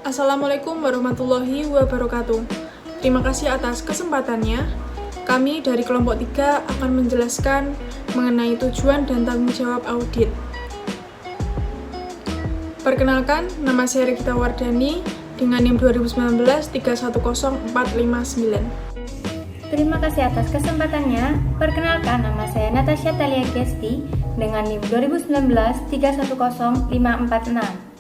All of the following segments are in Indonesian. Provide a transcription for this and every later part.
Assalamualaikum warahmatullahi wabarakatuh. Terima kasih atas kesempatannya. Kami dari kelompok 3 akan menjelaskan mengenai tujuan dan tanggung jawab audit. Perkenalkan, nama saya Regita Wardani dengan NIM 2019-310459. Terima kasih atas kesempatannya. Perkenalkan, nama saya Natasha Talia Gesti dengan NIM 2019-310546.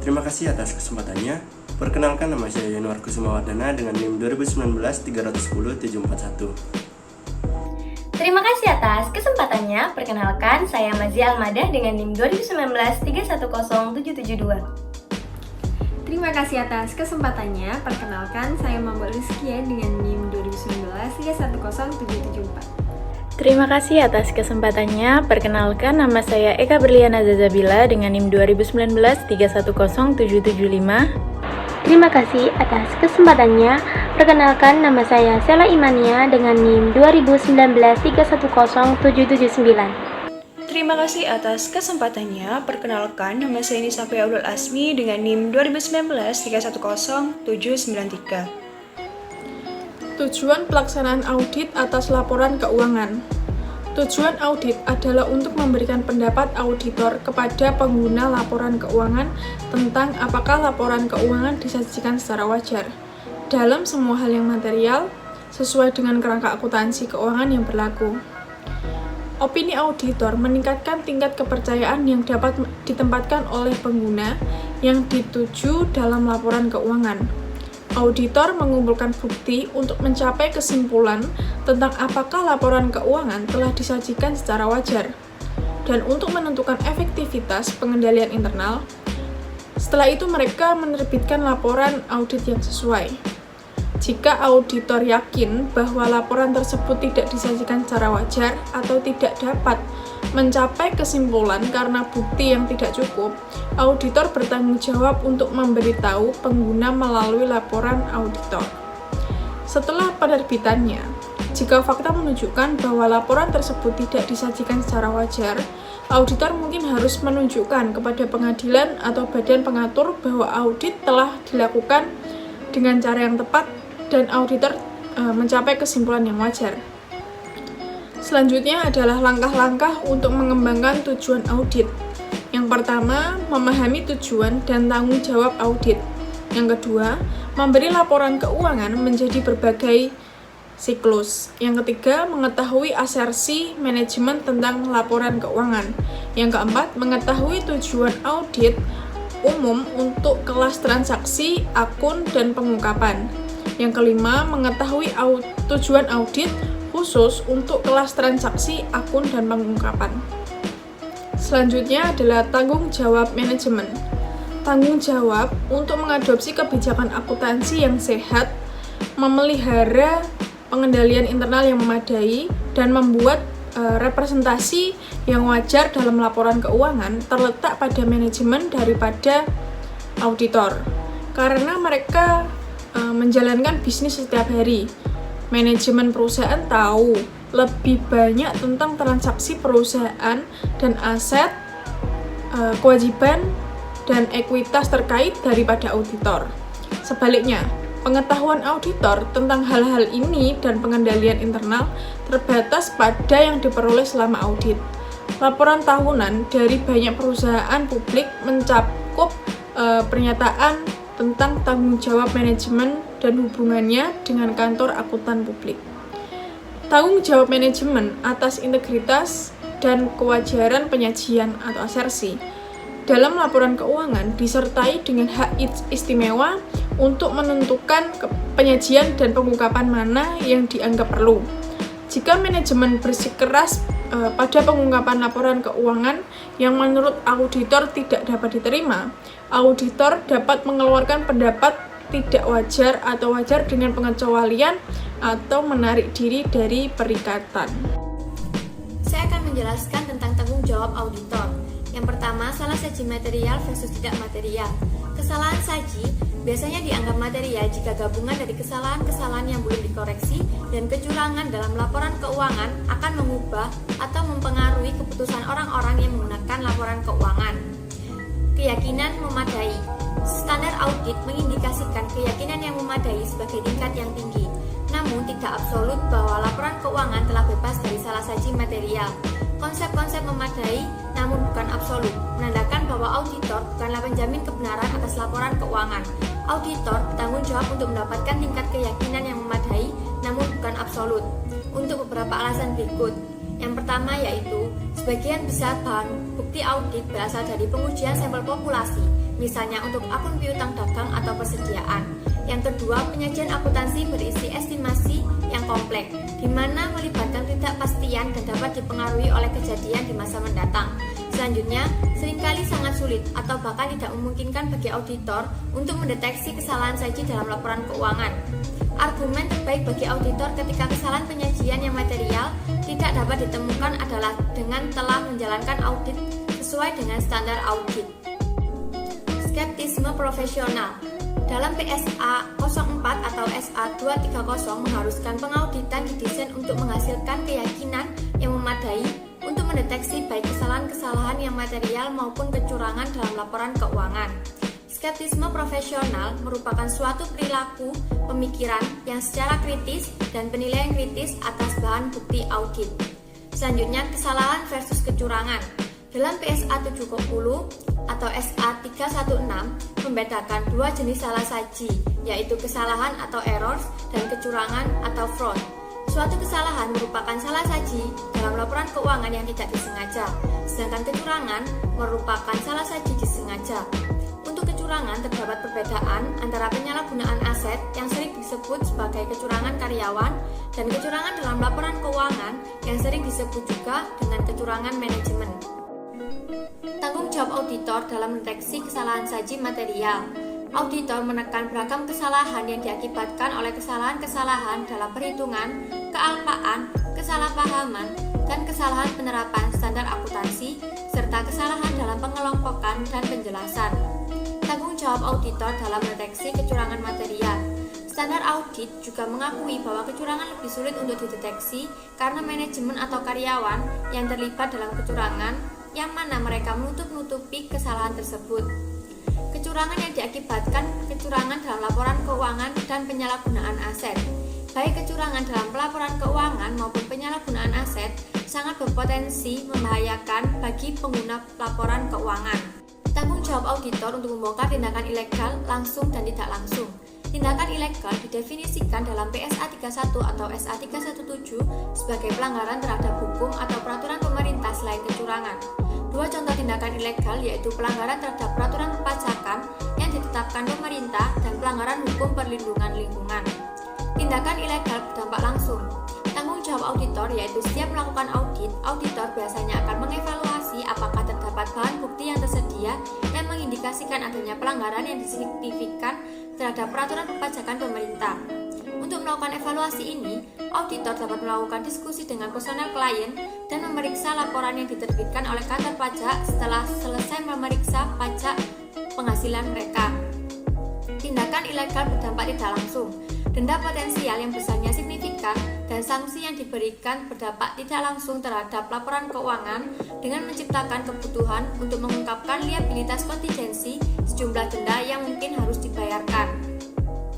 Terima kasih atas kesempatannya. Perkenalkan, nama saya Yanuar Kusumawardana dengan NIM 2019-310741. Terima kasih atas kesempatannya. Perkenalkan, saya Mazia Almadah dengan NIM 2019-310772. Terima kasih atas kesempatannya. Perkenalkan, saya Mambol Rizkia dengan NIM 2019-310774. Terima kasih atas kesempatannya. Perkenalkan, nama saya Eka Berliana Zazabila dengan NIM 2019-310775. Terima kasih atas kesempatannya. Perkenalkan, nama saya Sela Imania dengan NIM 2019-310779. Terima kasih atas kesempatannya. Perkenalkan, nama saya Nisa Abdul Asmi dengan NIM 2019-310793. Tujuan pelaksanaan audit atas laporan keuangan. Tujuan audit adalah untuk memberikan pendapat auditor kepada pengguna laporan keuangan tentang apakah laporan keuangan disajikan secara wajar dalam semua hal yang material sesuai dengan kerangka akuntansi keuangan yang berlaku. Opini auditor meningkatkan tingkat kepercayaan yang dapat ditempatkan oleh pengguna yang dituju dalam laporan keuangan. Auditor mengumpulkan bukti untuk mencapai kesimpulan tentang apakah laporan keuangan telah disajikan secara wajar, dan untuk menentukan efektivitas pengendalian internal. Setelah itu mereka menerbitkan laporan audit yang sesuai. Jika auditor yakin bahwa laporan tersebut tidak disajikan secara wajar atau tidak dapat mencapai kesimpulan karena bukti yang tidak cukup, auditor bertanggung jawab untuk memberitahu pengguna melalui laporan auditor. Setelah penerbitannya, jika fakta menunjukkan bahwa laporan tersebut tidak disajikan secara wajar, auditor mungkin harus menunjukkan kepada pengadilan atau badan pengatur bahwa audit telah dilakukan dengan cara yang tepat dan auditor mencapai kesimpulan yang wajar. Selanjutnya adalah langkah-langkah untuk mengembangkan tujuan audit. Yang pertama, memahami tujuan dan tanggung jawab audit. Yang kedua, memberi laporan keuangan menjadi berbagai siklus. Yang ketiga, mengetahui asersi manajemen tentang laporan keuangan. Yang keempat, mengetahui tujuan audit umum untuk kelas transaksi, akun, dan pengungkapan. Yang kelima, mengetahui tujuan audit khusus untuk kelas transaksi, akun, dan pengungkapan. Selanjutnya adalah tanggung jawab manajemen. Tanggung jawab untuk mengadopsi kebijakan akuntansi yang sehat, memelihara pengendalian internal yang memadai, dan membuat representasi yang wajar dalam laporan keuangan terletak pada manajemen daripada auditor. Karena mereka menjalankan bisnis setiap hari. Manajemen perusahaan tahu lebih banyak tentang transaksi perusahaan dan aset, kewajiban, dan ekuitas terkait daripada auditor. Sebaliknya, pengetahuan auditor tentang hal-hal ini dan pengendalian internal terbatas pada yang diperoleh selama audit. Laporan tahunan dari banyak perusahaan publik mencakup pernyataan tentang tanggung jawab manajemen dan hubungannya dengan kantor akuntan publik. Tanggung jawab manajemen atas integritas dan kewajaran penyajian atau asersi dalam laporan keuangan disertai dengan hak istimewa untuk menentukan penyajian dan pengungkapan mana yang dianggap perlu. Jika manajemen bersikeras pada pengungkapan laporan keuangan yang menurut auditor tidak dapat diterima, auditor dapat mengeluarkan pendapat tidak wajar atau wajar dengan pengecualian atau menarik diri dari perikatan. Saya akan menjelaskan tentang tanggung jawab auditor. Yang pertama, salah saji material versus tidak material. Kesalahan saji biasanya dianggap material jika gabungan dari kesalahan-kesalahan yang belum dikoreksi dan kecurangan dalam laporan keuangan akan mengubah atau mempengaruhi keputusan orang-orang yang menggunakan laporan keuangan. Keyakinan memadai. Standar audit mengindikasikan keyakinan yang memadai sebagai tingkat yang tinggi, namun tidak absolut bahwa laporan keuangan telah bebas dari salah saji material. Konsep-konsep memadai namun bukan absolut menandakan bahwa auditor bukanlah penjamin kebenaran atas laporan keuangan. Auditor bertanggung jawab untuk mendapatkan tingkat keyakinan yang memadai namun bukan absolut untuk beberapa alasan berikut. Yang pertama yaitu sebagian besar bahan bukti audit berasal dari pengujian sampel populasi, misalnya untuk akun piutang dagang atau persediaan. Yang kedua, penyajian akuntansi berisi estimasi yang kompleks, di mana melibatkan ketidakpastian dan dapat dipengaruhi oleh kejadian di masa mendatang. Selanjutnya, seringkali sangat sulit atau bahkan tidak memungkinkan bagi auditor untuk mendeteksi kesalahan saji dalam laporan keuangan. Argumen terbaik bagi auditor ketika kesalahan penyajian yang material tidak dapat ditemukan adalah dengan telah menjalankan audit sesuai dengan standar audit. Skeptisme profesional. Dalam PSA 04 atau SA 230 mengharuskan pengauditan didesain untuk menghasilkan keyakinan yang memadai untuk mendeteksi baik kesalahan-kesalahan yang material maupun kecurangan dalam laporan keuangan. Skeptisme profesional merupakan suatu perilaku pemikiran yang secara kritis dan penilaian kritis atas bahan bukti audit. Selanjutnya, kesalahan versus kecurangan. Dalam PSA 70 atau SA 316 membedakan dua jenis salah saji, yaitu kesalahan atau errors dan kecurangan atau fraud. Suatu kesalahan merupakan salah saji dalam laporan keuangan yang tidak disengaja, sedangkan kecurangan merupakan salah saji disengaja. Untuk kecurangan terdapat perbedaan antara penyalahgunaan aset yang sering disebut sebagai kecurangan karyawan dan kecurangan dalam laporan keuangan yang sering disebut juga dengan kecurangan manajemen. Tanggung jawab auditor dalam mendeteksi kesalahan saji material. Auditor menekan beragam kesalahan yang diakibatkan oleh kesalahan-kesalahan dalam perhitungan, kealpaan, kesalahpahaman, dan kesalahan penerapan standar akuntansi, serta kesalahan dalam pengelompokan dan penjelasan. Tanggung jawab auditor dalam mendeteksi kecurangan material. Standar audit juga mengakui bahwa kecurangan lebih sulit untuk dideteksi karena manajemen atau karyawan yang terlibat dalam kecurangan yang mana mereka menutup-nutupi kesalahan tersebut. Kecurangan yang diakibatkan kecurangan dalam laporan keuangan dan penyalahgunaan aset. Baik kecurangan dalam pelaporan keuangan maupun penyalahgunaan aset sangat berpotensi membahayakan bagi pengguna laporan keuangan. Tanggung jawab auditor untuk membongkar tindakan ilegal langsung dan tidak langsung. Tindakan ilegal didefinisikan dalam PSA 31 atau SA 317 sebagai pelanggaran terhadap hukum atau peraturan pemerintah selain kecurangan. Dua contoh tindakan ilegal yaitu pelanggaran terhadap peraturan perpajakan yang ditetapkan pemerintah dan pelanggaran hukum perlindungan lingkungan. Tindakan ilegal berdampak langsung. Tanggung jawab auditor yaitu setiap melakukan audit, auditor biasanya akan mengevaluasi apakah terdapat bahan bukti yang tersedia yang mengindikasikan adanya pelanggaran yang signifikan terhadap peraturan perpajakan pemerintah. Untuk melakukan evaluasi ini, auditor dapat melakukan diskusi dengan personel klien dan memeriksa laporan yang diterbitkan oleh kantor pajak setelah selesai memeriksa pajak penghasilan mereka. Tindakan ilegal berdampak tidak langsung. Denda potensial yang besarnya signifikan dan sanksi yang diberikan berdampak tidak langsung terhadap laporan keuangan dengan menciptakan kebutuhan untuk mengungkapkan liabilitas kontingensi sejumlah denda yang mungkin harus dibayarkan.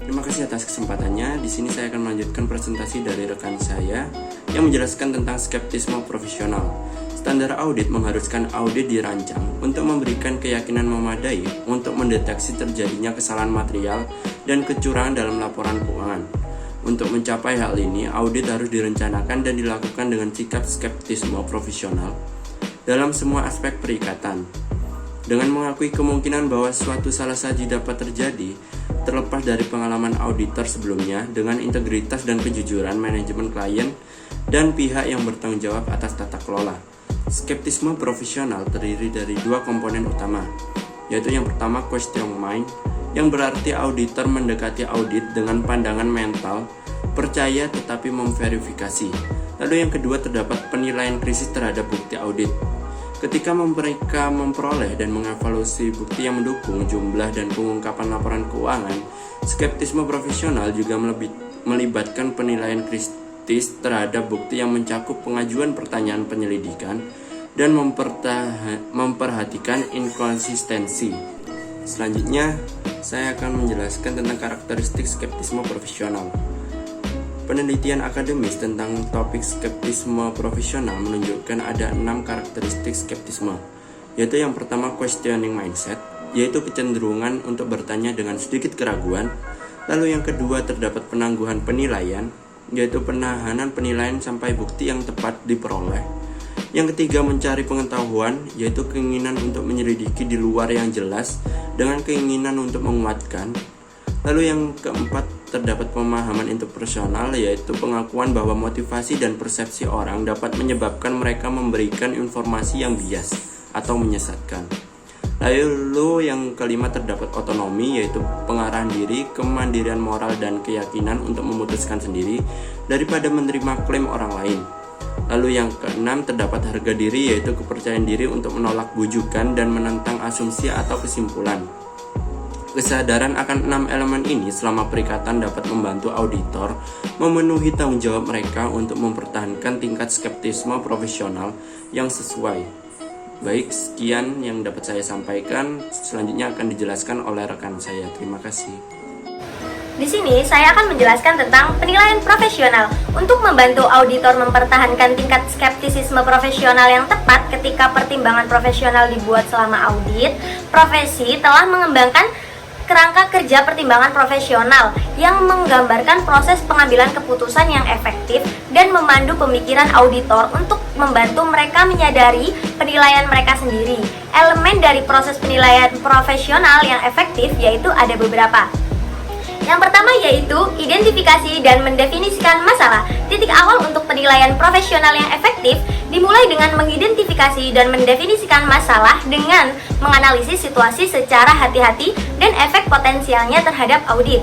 Terima kasih atas kesempatannya. Di sini saya akan melanjutkan presentasi dari rekan saya yang menjelaskan tentang skeptisme profesional. Standar audit mengharuskan audit dirancang untuk memberikan keyakinan memadai untuk mendeteksi terjadinya kesalahan material dan kecurangan dalam laporan keuangan. Untuk mencapai hal ini, audit harus direncanakan dan dilakukan dengan sikap skeptisme profesional dalam semua aspek perikatan. Dengan mengakui kemungkinan bahwa suatu salah saji dapat terjadi, terlepas dari pengalaman auditor sebelumnya, dengan integritas dan kejujuran manajemen klien dan pihak yang bertanggung jawab atas tata kelola. Skeptisme profesional terdiri dari dua komponen utama, yaitu yang pertama question mind, yang berarti auditor mendekati audit dengan pandangan mental, percaya tetapi memverifikasi. Lalu yang kedua terdapat penilaian kritis terhadap bukti audit. Ketika mereka memperoleh dan mengevaluasi bukti yang mendukung jumlah dan pengungkapan laporan keuangan, skeptisme profesional juga melibatkan penilaian kritis terhadap bukti yang mencakup pengajuan pertanyaan penyelidikan dan memperhatikan inkonsistensi. Selanjutnya, saya akan menjelaskan tentang karakteristik skeptisme profesional. Penelitian akademis tentang topik skeptisme profesional menunjukkan ada 6 karakteristik skeptisme, yaitu yang pertama questioning mindset, yaitu kecenderungan untuk bertanya dengan sedikit keraguan. Lalu yang kedua terdapat penangguhan penilaian, yaitu penahanan penilaian sampai bukti yang tepat diperoleh. Yang ketiga mencari pengetahuan, yaitu keinginan untuk menyelidiki di luar yang jelas dengan keinginan untuk menguatkan. Lalu yang keempat terdapat pemahaman interpersonal, yaitu pengakuan bahwa motivasi dan persepsi orang dapat menyebabkan mereka memberikan informasi yang bias atau menyesatkan. Lalu yang kelima terdapat otonomi, yaitu pengarahan diri, kemandirian moral dan keyakinan untuk memutuskan sendiri daripada menerima klaim orang lain. Lalu yang keenam terdapat harga diri, yaitu kepercayaan diri untuk menolak bujukan dan menentang asumsi atau kesimpulan. Kesadaran akan 6 elemen ini selama perikatan dapat membantu auditor memenuhi tanggung jawab mereka untuk mempertahankan tingkat skeptisme profesional yang sesuai. Baik, sekian yang dapat saya sampaikan. Selanjutnya akan dijelaskan oleh rekan saya. Terima kasih. Di sini saya akan menjelaskan tentang penilaian profesional untuk membantu auditor mempertahankan tingkat skeptisisme profesional yang tepat ketika pertimbangan profesional dibuat selama audit. Profesi telah mengembangkan kerangka kerja pertimbangan profesional yang menggambarkan proses pengambilan keputusan yang efektif dan memandu pemikiran auditor untuk membantu mereka menyadari penilaian mereka sendiri. Elemen dari proses penilaian profesional yang efektif yaitu ada beberapa. Yang pertama yaitu identifikasi dan mendefinisikan masalah. Titik awal untuk penilaian profesional yang efektif dimulai dengan mengidentifikasi dan mendefinisikan masalah dengan menganalisis situasi secara hati-hati dan efek potensialnya terhadap audit.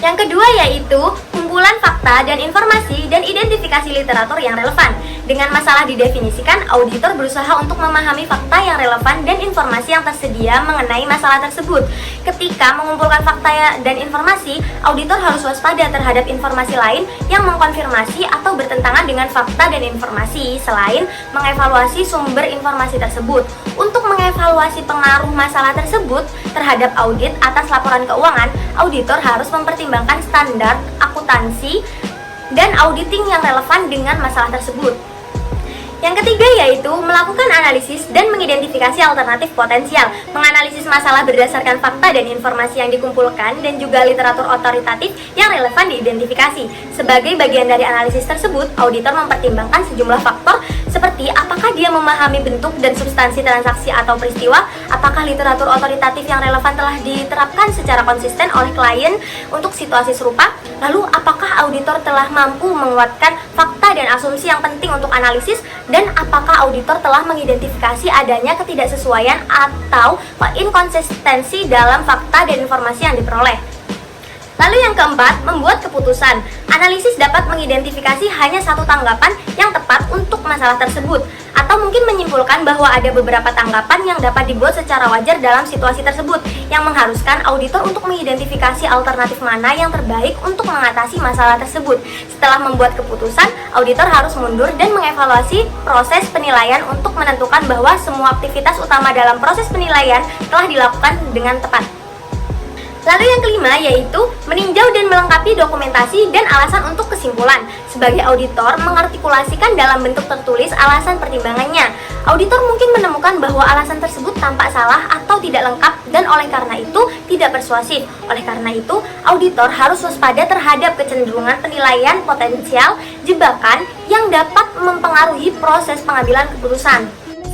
Yang kedua yaitu kumpulan fakta dan informasi dan identifikasi literatur yang relevan. Dengan masalah didefinisikan, auditor berusaha untuk memahami fakta yang relevan dan informasi yang tersedia mengenai masalah tersebut. Ketika mengumpulkan fakta dan informasi, auditor harus waspada terhadap informasi lain yang mengkonfirmasi atau bertentangan dengan fakta dan informasi, selain mengevaluasi sumber informasi tersebut. Untuk mengevaluasi pengaruh masalah tersebut terhadap audit atas laporan keuangan, auditor harus mempertimbangkan standar akuntansi dan auditing yang relevan dengan masalah tersebut. Yang ketiga yaitu melakukan analisis dan mengidentifikasi alternatif potensial, menganalisis masalah berdasarkan fakta dan informasi yang dikumpulkan dan juga literatur otoritatif yang relevan diidentifikasi. Sebagai bagian dari analisis tersebut, auditor mempertimbangkan sejumlah faktor seperti apakah dia memahami bentuk dan substansi transaksi atau peristiwa, apakah literatur otoritatif yang relevan telah diterapkan secara konsisten oleh klien untuk situasi serupa, lalu apakah auditor telah mampu menguatkan fakta dan asumsi yang penting untuk analisis, dan apakah auditor telah mengidentifikasi adanya ketidaksesuaian atau inkonsistensi dalam fakta dan informasi yang diperoleh. Lalu yang keempat, membuat keputusan. Analisis dapat mengidentifikasi hanya satu tanggapan yang tepat untuk masalah tersebut, atau mungkin menyimpulkan bahwa ada beberapa tanggapan yang dapat dibuat secara wajar dalam situasi tersebut, yang mengharuskan auditor untuk mengidentifikasi alternatif mana yang terbaik untuk mengatasi masalah tersebut. Setelah membuat keputusan, auditor harus mundur dan mengevaluasi proses penilaian untuk menentukan bahwa semua aktivitas utama dalam proses penilaian telah dilakukan dengan tepat. Lalu yang kelima yaitu meninjau dan melengkapi dokumentasi dan alasan untuk kesimpulan. Sebagai auditor, mengartikulasikan dalam bentuk tertulis alasan pertimbangannya. Auditor mungkin menemukan bahwa alasan tersebut tampak salah atau tidak lengkap dan oleh karena itu tidak persuasif. Oleh karena itu, auditor harus waspada terhadap kecenderungan penilaian potensial jebakan yang dapat mempengaruhi proses pengambilan keputusan.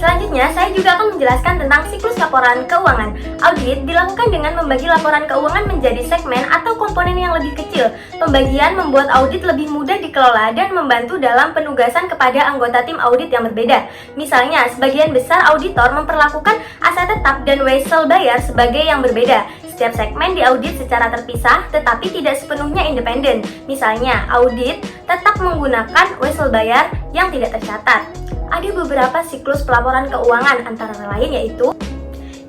Selanjutnya, saya juga akan menjelaskan tentang siklus laporan keuangan. Audit dilakukan dengan membagi laporan keuangan menjadi segmen atau komponen yang lebih kecil. Pembagian membuat audit lebih mudah dikelola dan membantu dalam penugasan kepada anggota tim audit yang berbeda. Misalnya, sebagian besar auditor memperlakukan aset tetap dan wesel bayar sebagai yang berbeda. Setiap segmen diaudit secara terpisah tetapi tidak sepenuhnya independen. Misalnya, audit tetap menggunakan wesel bayar yang tidak tercatat. Ada beberapa siklus pelaporan keuangan antara lain yaitu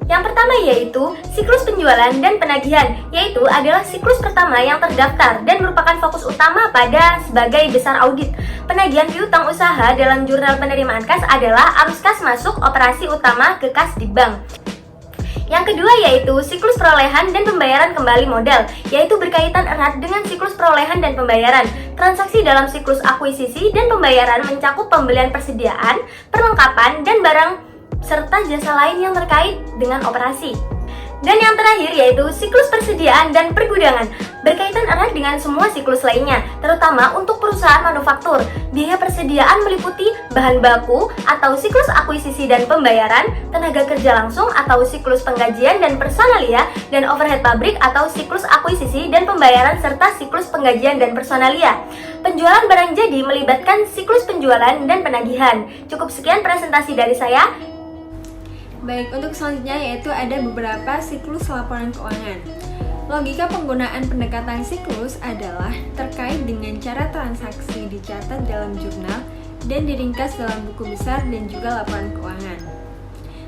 yang pertama yaitu siklus penjualan dan penagihan, yaitu adalah siklus pertama yang terdaftar dan merupakan fokus utama pada sebagai besar audit. Penagihan piutang usaha dalam jurnal penerimaan kas adalah arus kas masuk operasi utama ke kas di bank. Yang kedua yaitu siklus perolehan dan pembayaran kembali modal, yaitu berkaitan erat dengan siklus perolehan dan pembayaran. Transaksi dalam siklus akuisisi dan pembayaran mencakup pembelian persediaan, perlengkapan, dan barang serta jasa lain yang terkait dengan operasi. Dan yang terakhir yaitu siklus persediaan dan pergudangan, berkaitan erat dengan semua siklus lainnya, terutama untuk perusahaan manufaktur. Biaya persediaan meliputi bahan baku atau siklus akuisisi dan pembayaran, tenaga kerja langsung atau siklus penggajian dan personalia, dan overhead pabrik atau siklus akuisisi dan pembayaran serta siklus penggajian dan personalia. Penjualan barang jadi melibatkan siklus penjualan dan penagihan. Cukup sekian presentasi dari saya. Baik, untuk selanjutnya yaitu ada beberapa siklus laporan keuangan. Logika penggunaan pendekatan siklus adalah terkait dengan cara transaksi dicatat dalam jurnal dan diringkas dalam buku besar dan juga laporan keuangan.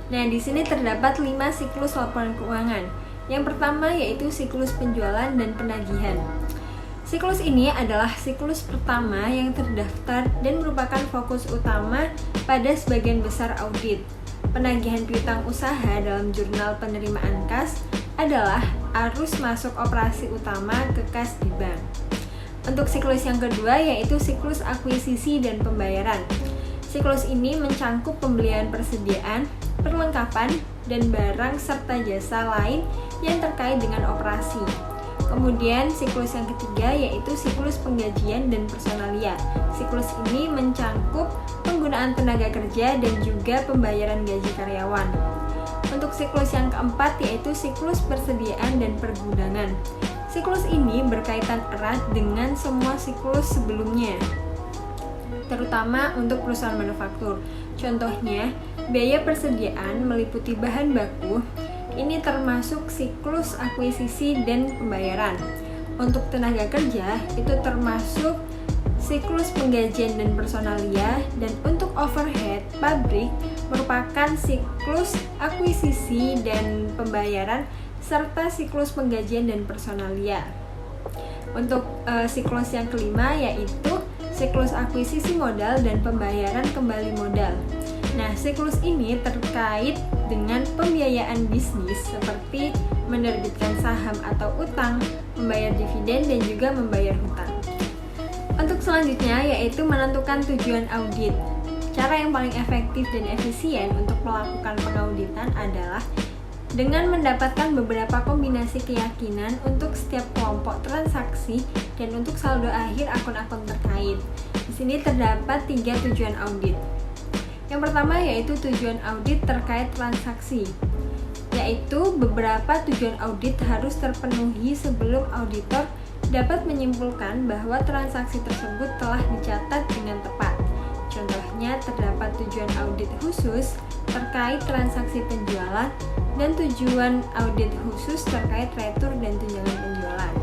Nah, di sini terdapat 5 siklus laporan keuangan. Yang pertama yaitu siklus penjualan dan penagihan. Siklus ini adalah siklus pertama yang terdaftar dan merupakan fokus utama pada sebagian besar audit. Penagihan piutang usaha dalam jurnal penerimaan kas adalah arus masuk operasi utama ke kas di bank. Untuk siklus yang kedua yaitu siklus akuisisi dan pembayaran. Siklus ini mencangkup pembelian persediaan, perlengkapan, dan barang serta jasa lain yang terkait dengan operasi. Kemudian siklus yang ketiga yaitu siklus penggajian dan personalia. Siklus ini mencangkup penggunaan tenaga kerja dan juga pembayaran gaji karyawan. Untuk siklus yang keempat yaitu siklus persediaan dan pergudangan. Siklus ini berkaitan erat dengan semua siklus sebelumnya, terutama untuk perusahaan manufaktur. Contohnya, biaya persediaan meliputi bahan baku. Ini termasuk siklus akuisisi dan pembayaran. Untuk tenaga kerja, itu termasuk siklus penggajian dan personalia, dan untuk overhead pabrik merupakan siklus akuisisi dan pembayaran serta siklus penggajian dan personalia. Untuk siklus yang kelima yaitu siklus akuisisi modal dan pembayaran kembali modal. Nah, siklus ini terkait dengan pembiayaan bisnis seperti menerbitkan saham atau utang, membayar dividen, dan juga membayar hutang. Untuk selanjutnya yaitu menentukan tujuan audit. Cara yang paling efektif dan efisien untuk melakukan pengauditan adalah dengan mendapatkan beberapa kombinasi keyakinan untuk setiap kelompok transaksi dan untuk saldo akhir akun-akun terkait. Di sini terdapat 3 tujuan audit. Yang pertama yaitu tujuan audit terkait transaksi, yaitu beberapa tujuan audit harus terpenuhi sebelum auditor dapat menyimpulkan bahwa transaksi tersebut telah dicatat dengan tepat. Contohnya terdapat tujuan audit khusus terkait transaksi penjualan dan tujuan audit khusus terkait retur dan tunjangan penjualan.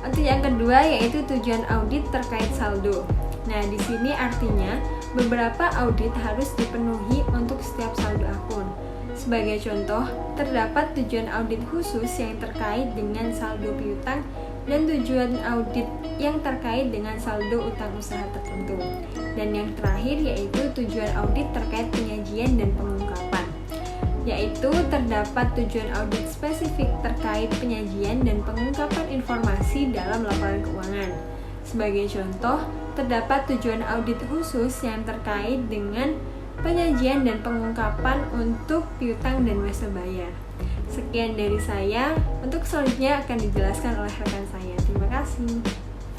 Untuk yang kedua yaitu tujuan audit terkait saldo. Nah, di sini artinya beberapa audit harus dipenuhi untuk setiap saldo akun. Sebagai contoh, terdapat tujuan audit khusus yang terkait dengan saldo piutang dan tujuan audit yang terkait dengan saldo utang usaha tertentu. Dan yang terakhir yaitu tujuan audit terkait penyajian dan pengungkapan, yaitu terdapat tujuan audit spesifik terkait penyajian dan pengungkapan informasi dalam laporan keuangan. Sebagai contoh, terdapat tujuan audit khusus yang terkait dengan penyajian dan pengungkapan untuk piutang dan wasa bayar. Sekian dari saya, untuk selanjutnya akan dijelaskan oleh rekan saya. Terima kasih.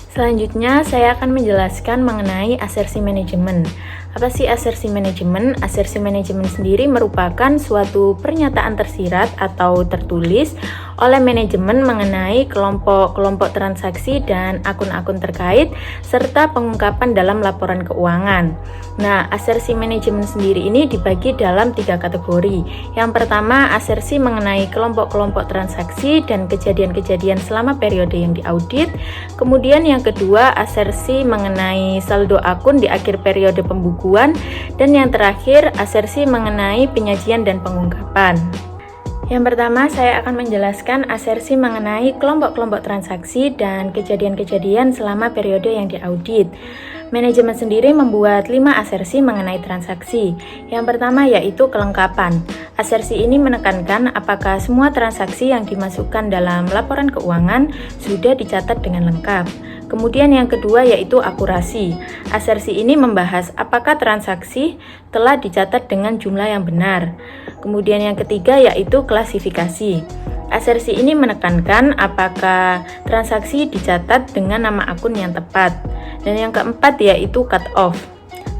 Selanjutnya, saya akan menjelaskan mengenai asersi manajemen. Apa sih asersi manajemen? Asersi manajemen sendiri merupakan suatu pernyataan tersirat atau tertulis oleh manajemen mengenai kelompok-kelompok transaksi dan akun-akun terkait serta pengungkapan dalam laporan keuangan. Nah, asersi manajemen sendiri ini dibagi dalam 3 kategori. Yang pertama, asersi mengenai kelompok-kelompok transaksi dan kejadian-kejadian selama periode yang diaudit. Kemudian yang kedua, asersi mengenai saldo akun di akhir periode pembukuan. Dan yang terakhir, asersi mengenai penyajian dan pengungkapan. Yang pertama, saya akan menjelaskan asersi mengenai kelompok-kelompok transaksi dan kejadian-kejadian selama periode yang diaudit. Manajemen sendiri membuat 5 asersi mengenai transaksi. Yang pertama yaitu kelengkapan. Asersi ini menekankan apakah semua transaksi yang dimasukkan dalam laporan keuangan sudah dicatat dengan lengkap. Kemudian yang kedua yaitu akurasi. Asersi ini membahas apakah transaksi telah dicatat dengan jumlah yang benar. Kemudian yang ketiga yaitu klasifikasi. Asersi ini menekankan apakah transaksi dicatat dengan nama akun yang tepat. Dan yang keempat yaitu cut off.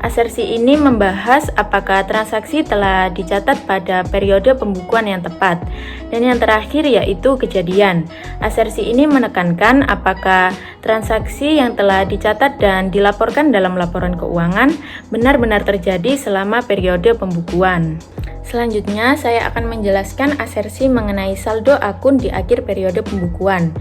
Asersi ini membahas apakah transaksi telah dicatat pada periode pembukuan yang tepat. Dan yang terakhir yaitu kejadian. Asersi ini menekankan apakah transaksi yang telah dicatat dan dilaporkan dalam laporan keuangan benar-benar terjadi selama periode pembukuan. Selanjutnya, saya akan menjelaskan asersi mengenai saldo akun di akhir periode pembukuan.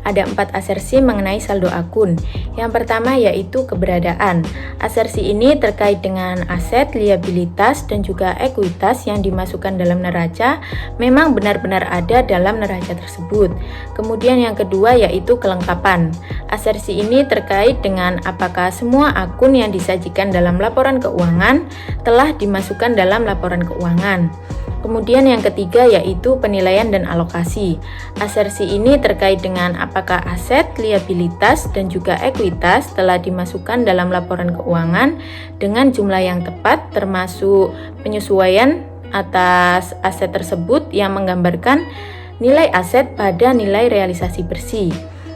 Ada 4 asersi mengenai saldo akun. Yang pertama yaitu keberadaan. Asersi ini terkait dengan aset, liabilitas, dan juga ekuitas yang dimasukkan dalam neraca memang benar-benar ada dalam neraca tersebut. Kemudian yang kedua yaitu kelengkapan. Asersi ini terkait dengan apakah semua akun yang disajikan dalam laporan keuangan telah dimasukkan dalam laporan keuangan. Kemudian yang ketiga yaitu penilaian dan alokasi. Asersi ini terkait dengan apakah aset, liabilitas, dan juga ekuitas telah dimasukkan dalam laporan keuangan dengan jumlah yang tepat termasuk penyesuaian atas aset tersebut yang menggambarkan nilai aset pada nilai realisasi bersih.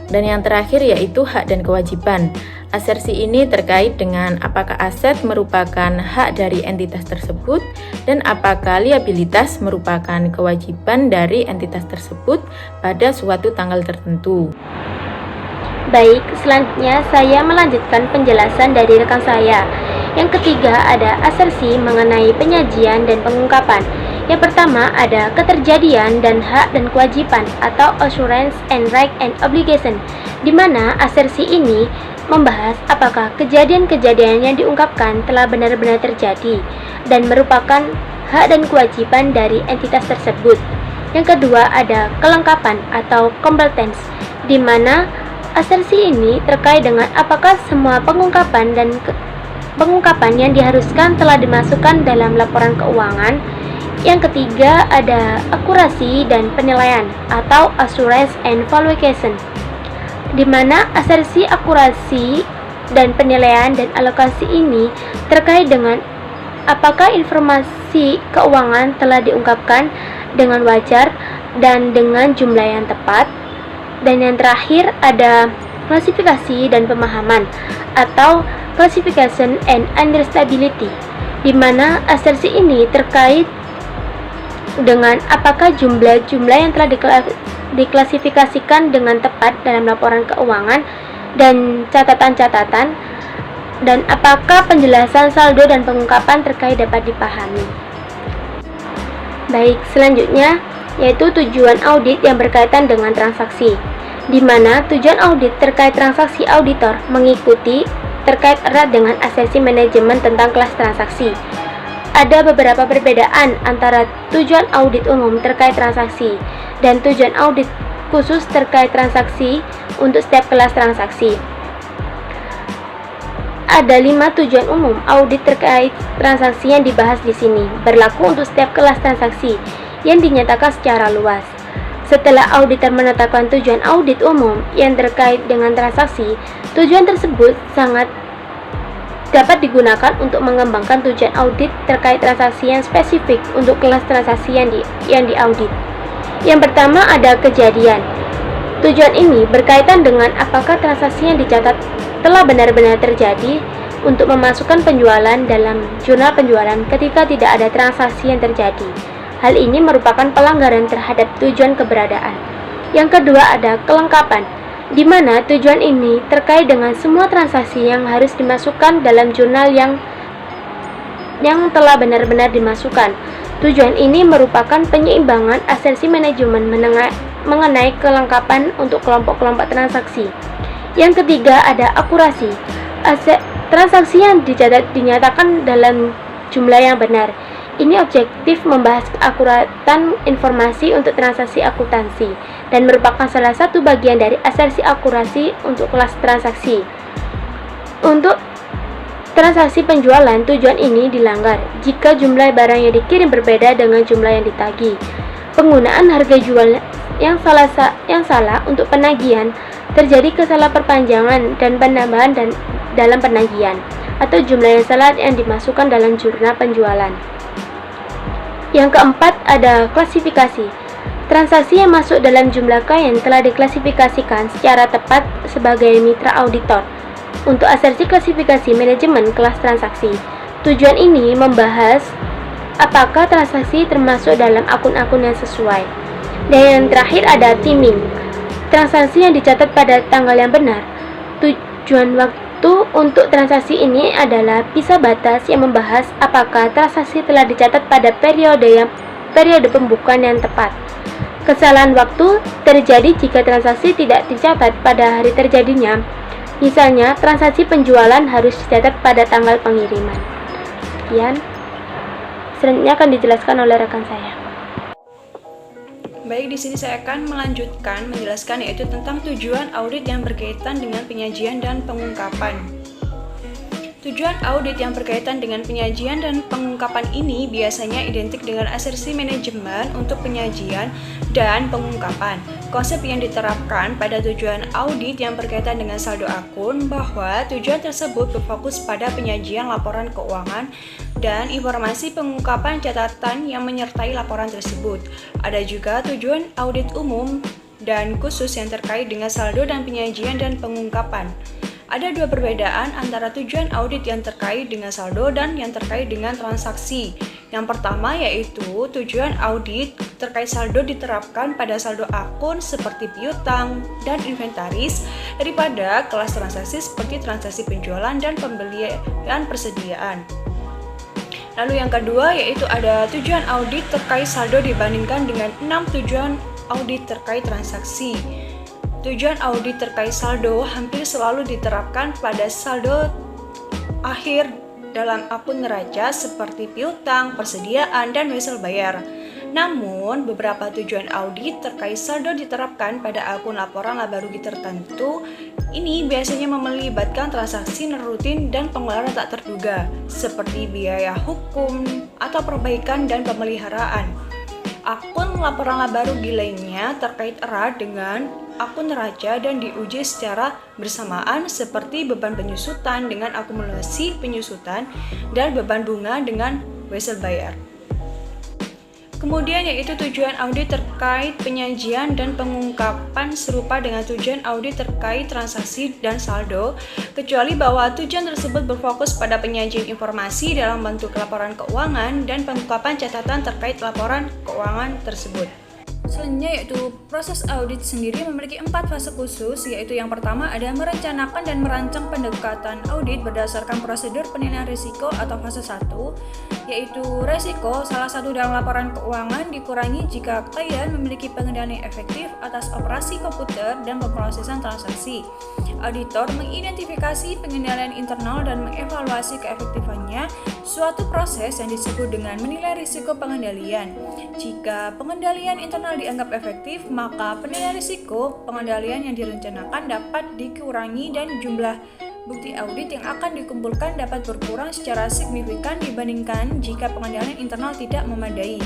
Dan yang terakhir yaitu hak dan kewajiban. Asersi ini terkait dengan apakah aset merupakan hak dari entitas tersebut dan apakah liabilitas merupakan kewajiban dari entitas tersebut pada suatu tanggal tertentu. Baik, selanjutnya saya melanjutkan penjelasan dari rekan saya. Yang ketiga ada asersi mengenai penyajian dan pengungkapan. Yang pertama ada keterjadian dan hak dan kewajiban atau assurance and right and obligation, di mana asersi ini membahas apakah kejadian-kejadian yang diungkapkan telah benar-benar terjadi dan merupakan hak dan kewajiban dari entitas tersebut. Yang kedua ada kelengkapan atau competence, di mana asersi ini terkait dengan apakah semua pengungkapan yang diharuskan telah dimasukkan dalam laporan keuangan. Yang ketiga ada akurasi dan penilaian atau assurance and valuation, di mana asersi akurasi dan penilaian dan alokasi ini terkait dengan apakah informasi keuangan telah diungkapkan dengan wajar dan dengan jumlah yang tepat. Dan yang terakhir ada klasifikasi dan pemahaman atau classification and understandability, di mana asersi ini terkait dengan apakah jumlah-jumlah yang telah diklasifikasikan dengan tepat dalam laporan keuangan dan catatan-catatan, dan apakah penjelasan saldo dan pengungkapan terkait dapat dipahami. Baik, selanjutnya yaitu tujuan audit yang berkaitan dengan transaksi, di mana tujuan audit terkait transaksi auditor mengikuti terkait erat dengan asersi manajemen tentang kelas transaksi. Ada beberapa perbedaan antara tujuan audit umum terkait transaksi dan tujuan audit khusus terkait transaksi untuk setiap kelas transaksi. Ada 5 tujuan umum audit terkait transaksi yang dibahas di sini, berlaku untuk setiap kelas transaksi yang dinyatakan secara luas. Setelah auditor menetapkan tujuan audit umum yang terkait dengan transaksi, tujuan tersebut sangat dapat digunakan untuk mengembangkan tujuan audit terkait transaksi yang spesifik untuk kelas transaksi yang diaudit. Yang pertama ada kejadian. Tujuan ini berkaitan dengan apakah transaksi yang dicatat telah benar-benar terjadi untuk memasukkan penjualan dalam jurnal penjualan ketika tidak ada transaksi yang terjadi. Hal ini merupakan pelanggaran terhadap tujuan keberadaan. Yang kedua ada kelengkapan, di mana tujuan ini terkait dengan semua transaksi yang harus dimasukkan dalam jurnal yang telah benar-benar dimasukkan. Tujuan ini merupakan penyeimbangan asersi manajemen mengenai kelengkapan untuk kelompok-kelompok transaksi. Yang ketiga ada akurasi. Transaksi yang dinyatakan dalam jumlah yang benar. Ini objektif membahas keakuratan informasi untuk transaksi akuntansi dan merupakan salah satu bagian dari asersi akurasi untuk kelas transaksi. Untuk transaksi penjualan, tujuan ini dilanggar jika jumlah barang yang dikirim berbeda dengan jumlah yang ditagih. Penggunaan harga jual yang salah untuk penagihan, terjadi kesalahperpanjangan dan penambahan dalam penagihan, atau jumlah yang salah yang dimasukkan dalam jurnal penjualan. Yang keempat ada klasifikasi. Transaksi yang masuk dalam jumlah klien telah diklasifikasikan secara tepat sebagai mitra auditor. Untuk asersi klasifikasi manajemen kelas transaksi, tujuan ini membahas apakah transaksi termasuk dalam akun-akun yang sesuai. Dan yang terakhir ada timing. Transaksi yang dicatat pada tanggal yang benar. Tujuan waktu untuk transaksi ini adalah visa batas yang membahas apakah transaksi telah dicatat pada periode pembukuan yang tepat. Kesalahan waktu terjadi jika transaksi tidak dicatat pada hari terjadinya. Misalnya, transaksi penjualan harus dicatat pada tanggal pengiriman. Sekian. Selanjutnya akan dijelaskan oleh rekan saya. Baik, di sini saya akan menjelaskan yaitu tentang tujuan audit yang berkaitan dengan penyajian dan pengungkapan. Tujuan audit yang berkaitan dengan penyajian dan pengungkapan ini biasanya identik dengan asersi manajemen untuk penyajian dan pengungkapan. Konsep yang diterapkan pada tujuan audit yang berkaitan dengan saldo akun bahwa tujuan tersebut berfokus pada penyajian laporan keuangan dan informasi pengungkapan catatan yang menyertai laporan tersebut. Ada juga tujuan audit umum dan khusus yang terkait dengan saldo dan penyajian dan pengungkapan. Ada dua perbedaan antara tujuan audit yang terkait dengan saldo dan yang terkait dengan transaksi. Yang pertama yaitu tujuan audit terkait saldo diterapkan pada saldo akun seperti piutang dan inventaris daripada kelas transaksi seperti transaksi penjualan dan pembelian persediaan. Lalu yang kedua yaitu ada tujuan audit terkait saldo dibandingkan dengan 6 tujuan audit terkait transaksi. Tujuan audit terkait saldo hampir selalu diterapkan pada saldo akhir dalam akun neraca seperti piutang, persediaan, dan wesel bayar. Namun, beberapa tujuan audit terkait saldo diterapkan pada akun laporan laba rugi tertentu. Ini biasanya melibatkan transaksi non-rutin dan pengeluaran tak terduga, seperti biaya hukum atau perbaikan dan pemeliharaan. Akun laporan laba rugi lainnya terkait erat dengan akun neraca dan diuji secara bersamaan seperti beban penyusutan dengan akumulasi penyusutan dan beban bunga dengan wesel bayar. Kemudian yaitu tujuan audit terkait penyajian dan pengungkapan serupa dengan tujuan audit terkait transaksi dan saldo, kecuali bahwa tujuan tersebut berfokus pada penyajian informasi dalam bentuk laporan keuangan dan pengungkapan catatan terkait laporan keuangan tersebut. Selanjutnya yaitu proses audit sendiri memiliki 4 fase khusus, yaitu yang pertama ada merencanakan dan merancang pendekatan audit berdasarkan prosedur penilaian risiko atau fase 1, yaitu risiko salah satu dalam laporan keuangan dikurangi jika klien memiliki pengendalian yang efektif atas operasi komputer dan pemrosesan transaksi. Auditor mengidentifikasi pengendalian internal dan mengevaluasi keefektifannya suatu proses yang disebut dengan menilai risiko pengendalian. Jika pengendalian internal dianggap efektif, maka penilaian risiko pengendalian yang direncanakan dapat dikurangi dan jumlah bukti audit yang akan dikumpulkan dapat berkurang secara signifikan dibandingkan jika pengendalian internal tidak memadai.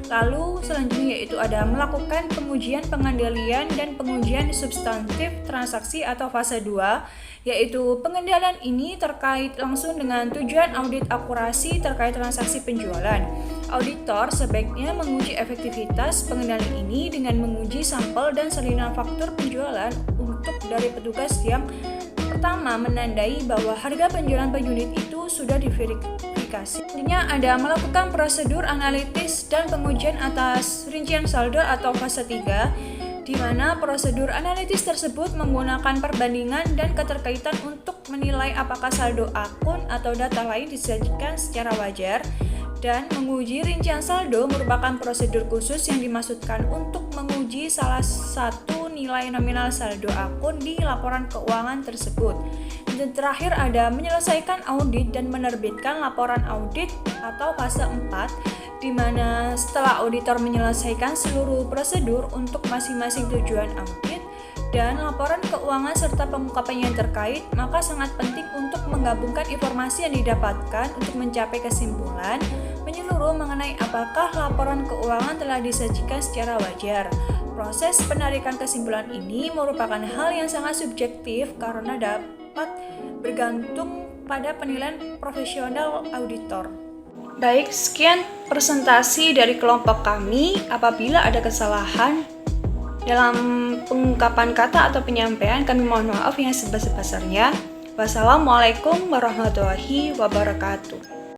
Lalu selanjutnya yaitu ada melakukan pengujian pengendalian dan pengujian substantif transaksi atau fase 2, yaitu pengendalian ini terkait langsung dengan tujuan audit akurasi terkait transaksi penjualan. Auditor sebaiknya menguji efektivitas pengendalian ini dengan menguji sampel dan salinan faktur penjualan untuk dari petugas yang pertama menandai bahwa harga penjualan per unit itu sudah diverifikasi. Selanjutnya ada melakukan prosedur analitis dan pengujian atas rincian saldo atau fase 3, di mana prosedur analitis tersebut menggunakan perbandingan dan keterkaitan untuk menilai apakah saldo akun atau data lain disajikan secara wajar. Dan menguji rincian saldo merupakan prosedur khusus yang dimaksudkan untuk menguji salah satu nilai nominal saldo akun di laporan keuangan tersebut. Dan terakhir ada menyelesaikan audit dan menerbitkan laporan audit atau fase 4, di mana setelah auditor menyelesaikan seluruh prosedur untuk masing-masing tujuan audit, dan laporan keuangan serta pengungkapan yang terkait, maka sangat penting untuk menggabungkan informasi yang didapatkan untuk mencapai kesimpulan menyeluruh mengenai apakah laporan keuangan telah disajikan secara wajar. Proses penarikan kesimpulan ini merupakan hal yang sangat subjektif karena dapat bergantung pada penilaian profesional auditor. Baik, sekian presentasi dari kelompok kami. Apabila ada kesalahan dalam pengungkapan kata atau penyampaian, kami mohon maaf yang sebesar-besarnya. Wassalamualaikum warahmatullahi wabarakatuh.